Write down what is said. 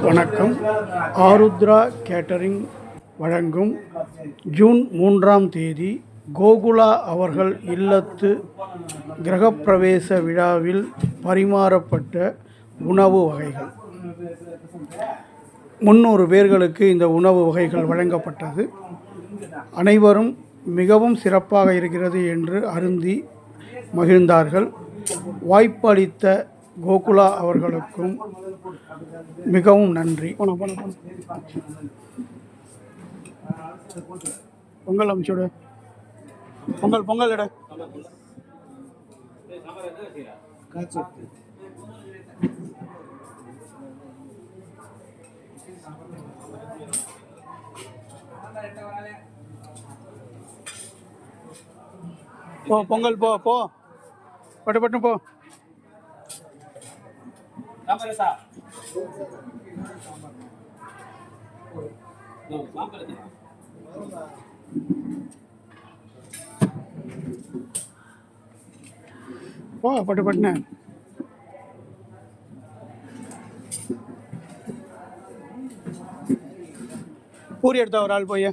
வணக்கம். ஆருத்ரா கேட்டரிங் வழங்கும் ஜூன் 3ஆம் தேதி கோகுலா அவர்கள் இல்லத்து கிரகப்பிரவேச விழாவில் பரிமாறப்பட்ட உணவு வகைகள். 300 பேர்களுக்கு இந்த உணவு வகைகள் வழங்கப்பட்டது. அனைவரும் மிகவும் சிறப்பாக இருக்கிறது என்று அருந்தி மகிழ்ந்தார்கள். வாய்ப்பளித்த கோகுலா அவர்களுக்கும் மிகவும் நன்றி. பொங்கல் அமிச்சுடு. பொங்கல் இட. போ பொங்கல் போ போ பட்டு பட்டு போ. போ பட்டு பட்டுன பூரி எடுத்தா ஒரு ஆள் போய்